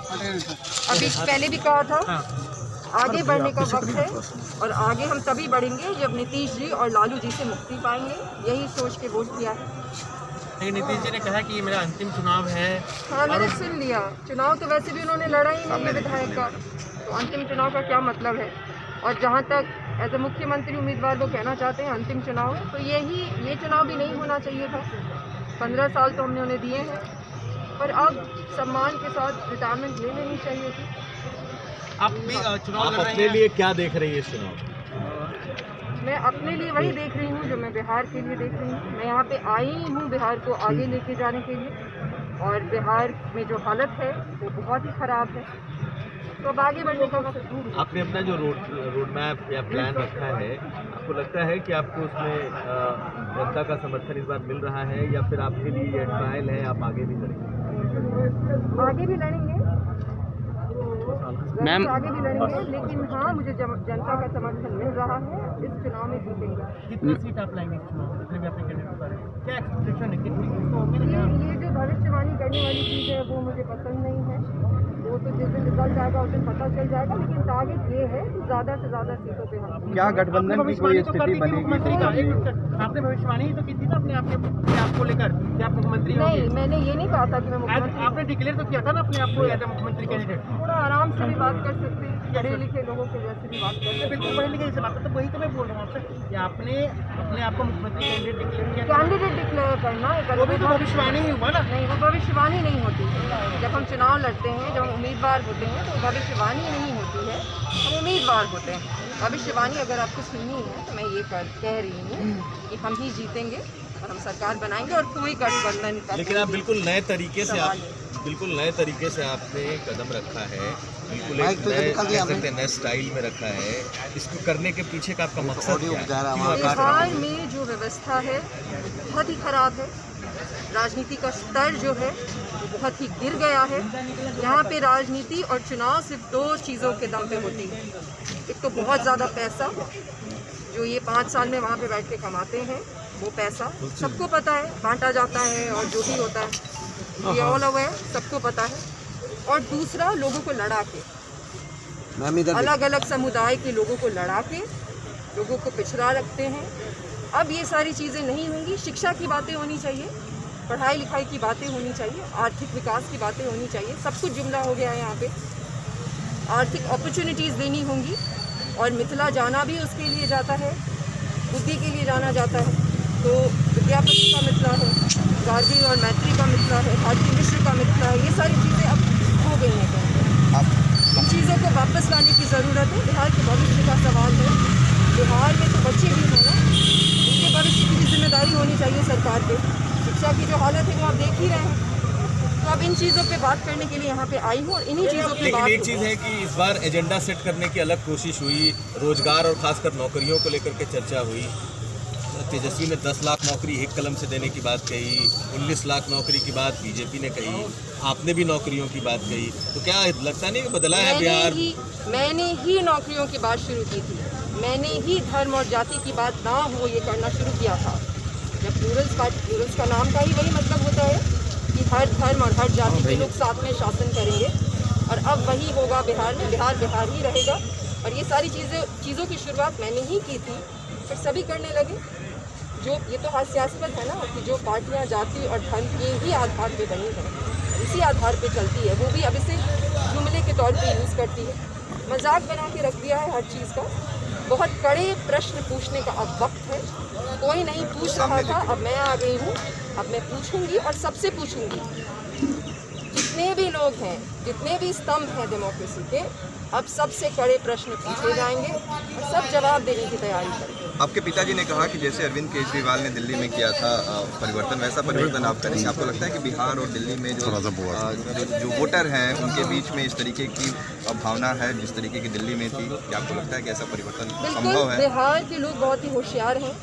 अभी पहले भी कहा था, आगे बढ़ने का वक्त है और आगे हम तभी बढ़ेंगे जब नीतीश जी और लालू जी से मुक्ति पाएंगे। यही सोच के वोट किया है। लेकिन नीतीश जी ने कहा कि ये मेरा अंतिम चुनाव है। हाँ, मैंने सुन लिया। चुनाव तो वैसे भी उन्होंने लड़ा ही नहीं है विधायक का, तो अंतिम चुनाव का क्या मतलब है। और जहाँ तक एज ए मुख्यमंत्री उम्मीदवार वो कहना चाहते हैं अंतिम चुनाव है, तो ये चुनाव भी नहीं होना चाहिए था। 15 साल तो हमने उन्हें दिए हैं, पर अब सम्मान के साथ रिटायरमेंट ले लेनी चाहिए थी। आप भी चुनाव आप अपने लिए क्या देख रही है इस चुनाव? मैं अपने लिए वही देख रही हूँ जो मैं बिहार के लिए देख रही हूँ। मैं यहाँ पे आई हूँ बिहार को आगे लेके जाने के लिए, और बिहार में जो हालत है वो बहुत ही ख़राब है, तो अब आगे बढ़ने का वक्त। आपने अपना जो रोड मैप या प्लान रखा है, आपको लगता है कि आपको उसमें जनता का समर्थन इस बार मिल रहा है, या फिर आपके लिए ये ट्रायल है, आप आगे भी लड़ेंगे? आगे भी लड़ेंगे मैम, आगे भी लड़ेंगे, लेकिन हाँ, मुझे जनता का समर्थन मिल रहा है। इस चुनाव में जीतेंगे। कितनी सीट आप लाएंगे इस चुनाव में? जितने भी आपके कैंडिडेट पर क्या एक्सपेक्टेशन है? कितनी सीट तो होंगे? ये जो भविष्यवाणी करने वाली चीज़ है वो मुझे पसंद नहीं है। वो तो जिस दिन रिजल्ट आएगा उस दिन पता चल जाएगा, लेकिन टारगेट ये है कि ज़्यादा से ज़्यादा सीटों पे हम। क्या गठबंधन की कोई स्थिति बनेगी? आपने भविष्यवाणी तो की थी ना अपने आप को लेकर कि आप मुख्यमंत्री होंगे। नहीं, मैंने ये नहीं कहा था कि मैं मुख्यमंत्री। आपने डिक्लेयर तो किया था ना अपने आप को एज मुख्यमंत्री कैंडिडेट। थोड़ा आराम से भी बात कर सकते हैं, पढ़े लिखे लोगों के जैसे भी बात करते हैं। बिल्कुल पढ़े लिखे से बात है, तो वही तो मैं बोल रहा हूँ आपसे कि आपने अपने आप को मुख्यमंत्री कैंडिडेट डिक्लेयर किया। कैंडिडेट डिक्लेयर करना वो भी तो भविष्यवाणी ही हुआ ना। नहीं, वो भविष्यवाणी नहीं होती। जब हम चुनाव लड़ते हैं, जब हम उम्मीदवार होते हैं, तो भविष्यवाणी नहीं होती है, हम उम्मीदवार होते हैं। भविष्यवाणी अगर आपको सुननी है तो मैं ये कह रही हूँ कि हम ही जीतेंगे और हम सरकार बनाएंगे और कोई गठबंधन का। लेकिन आप बिल्कुल नए तरीके से आपने कदम रखा है, बिल्कुल एक नए स्टाइल में रखा है। इसको करने के पीछे का आपका मकसद क्या है? बिहार में जो व्यवस्था है बहुत ही खराब है। राजनीति का स्तर जो है वो बहुत ही गिर गया है। यहाँ पे राजनीति और चुनाव सिर्फ 2 चीज़ों के दम पे होती है। एक तो बहुत ज़्यादा पैसा जो ये 5 साल में वहाँ पे बैठ के कमाते हैं, वो पैसा सबको पता है, बांटा जाता है और जो भी होता है ये ऑल ओवर सबको पता है। और दूसरा, लोगों को लड़ा के, अलग अलग समुदाय के लोगों को लड़ा के लोगों को पिछड़ा रखते हैं। अब ये सारी चीज़ें नहीं होंगी। शिक्षा की बातें होनी चाहिए, पढ़ाई लिखाई की बातें होनी चाहिए, आर्थिक विकास की बातें होनी चाहिए। सब कुछ जुमला हो गया है यहाँ पे। आर्थिक अपॉर्चुनिटीज़ देनी होंगी, और मिथिला जाना भी उसके लिए जाता है, बुद्धि के लिए जाना जाता है। तो विद्यापति का मिथिला है, गार्गी और मैत्री का मिथिला है, भारती मिश्र का मिथिला है। ये सारी चीज़ें अब हो गई हैं कहीं। इन चीज़ों को वापस लाने की ज़रूरत है। बिहार के भविष्य का सवाल है। बिहार में तो बच्चे भी हैं ना, उनके भविष्य की भी जिम्मेदारी होनी चाहिए सरकार पे। शिक्षा की जो हालत है वो आप देख ही रहे हैं। तो अब इन चीज़ों पे बात करने के लिए यहाँ पे आई हूँ और इन्हीं चीज़ों पे लेकिन बात। एक चीज़ है कि इस बार एजेंडा सेट करने की अलग कोशिश हुई, रोजगार और खासकर नौकरियों को लेकर के चर्चा हुई। तेजस्वी ने 10 लाख नौकरी एक कलम से देने की बात कही, 19 लाख नौकरी की बात बीजेपी ने कही, आपने भी नौकरियों की बात कही। तो क्या लगता नहीं कि बदला है बिहार? मैंने ही नौकरियों की बात शुरू की थी। मैंने ही धर्म और जाति की बात ना हो ये करना शुरू किया था। जब प्लूरल्स का नाम का ही वही मतलब होता है कि हर धर्म और हर जाति के लोग साथ में शासन करेंगे, और अब वही होगा बिहार में। बिहार ही रहेगा। और ये सारी चीज़ों की शुरुआत मैंने ही की थी, फिर सभी करने लगे। जो ये तो हास्यास्पद है ना कि जो पार्टियां जाति और धर्म के ही आधार पे बनी हैं, इसी आधार पे चलती है, वो भी अब इसे जुमले के तौर पे यूज़ करती है। मजाक बना के रख दिया है हर चीज़ का। बहुत कड़े प्रश्न पूछने का अब वक्त है। कोई नहीं पूछ रहा था, अब मैं आ गई हूँ। अब मैं पूछूंगी और सबसे पूछूंगी। जितने भी लोग हैं, जितने भी स्तंभ हैं डेमोक्रेसी के, अब सबसे कड़े प्रश्न पूछे जाएंगे और सब जवाब देने की तैयारी करेंगे। आपके पिताजी ने कहा कि जैसे अरविंद केजरीवाल ने दिल्ली में किया था परिवर्तन, वैसा परिवर्तन आप करेंगे। आपको लगता है कि बिहार और दिल्ली में जो वोटर हैं उनके बीच में इस तरीके की भावना है जिस तरीके की दिल्ली में थी, क्या आपको लगता है कि ऐसा परिवर्तन संभव है? बिहार के लोग बहुत ही होशियार हैं।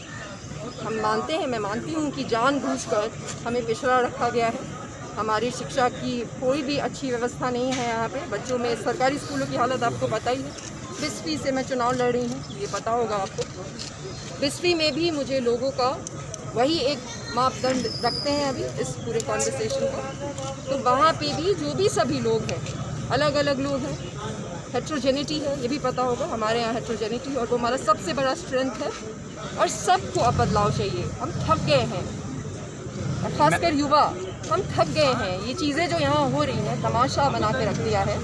हम मानते हैं, मैं मानती हूँ कि जानबूझकर हमें पिछड़ा रखा गया है। हमारी शिक्षा की कोई भी अच्छी व्यवस्था नहीं है यहाँ पे। बच्चों में सरकारी स्कूलों की हालत आपको पता ही है। बिस्फी से मैं चुनाव लड़ रही हूँ, ये पता होगा आपको। बिस्फी में भी मुझे लोगों का वही एक मापदंड रखते हैं अभी इस पूरे कॉन्वर्सेशन का। तो वहाँ पे भी जो भी सभी लोग हैं अलग अलग लोग हैं, हेट्रोजेनिटी है, ये भी पता होगा हमारे यहाँ हेट्रोजेनिटी, और वो हमारा सबसे बड़ा स्ट्रेंथ है। और सबको अब बदलाव चाहिए। हम थक गए हैं, और खासकर युवा, हम थक गए हैं। ये चीज़ें जो यहाँ हो रही हैं, तमाशा बना के रख दिया है।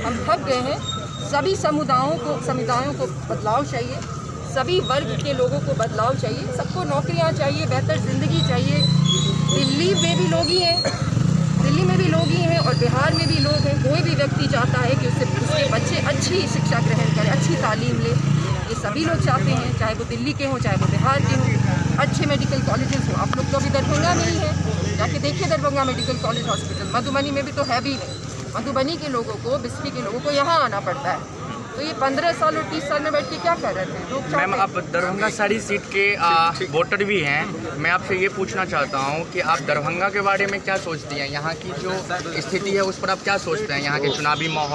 हम थक गए हैं। सभी समुदायों को बदलाव चाहिए, सभी वर्ग के लोगों को बदलाव चाहिए, सबको नौकरियाँ चाहिए, बेहतर ज़िंदगी चाहिए। दिल्ली में भी लोग ही हैं, और बिहार में भी लोग हैं। कोई भी व्यक्ति चाहता है कि उसके बच्चे अच्छी शिक्षा ग्रहण करें, अच्छी तालीम ले। ये सभी लोग चाहते हैं, चाहे वो दिल्ली के हों, चाहे वो बिहार के हों। अच्छे मेडिकल कॉलेजेस हों। आप लोग तो अभी दरभंगा में ही हैं, जाके देखिए Darbhanga medical college hospital. Madhubani में भी तो है भी नहीं। मधुबनी के लोगों को, बिस्फी के लोगों को यहाँ आना पड़ता है। तो ये 15 साल और 30 साल में बैठ के क्या कर रहे थे लोग? मैम, आप दरभंगा सारी सीट के वोटर भी हैं। मैं आपसे ये पूछना चाहता हूँ कि आप दरभंगा के बारे में क्या सोचती हैं? यहाँ की जो स्थिति है उस पर आप क्या सोचते हैं? यहाँ के चुनावी माहौल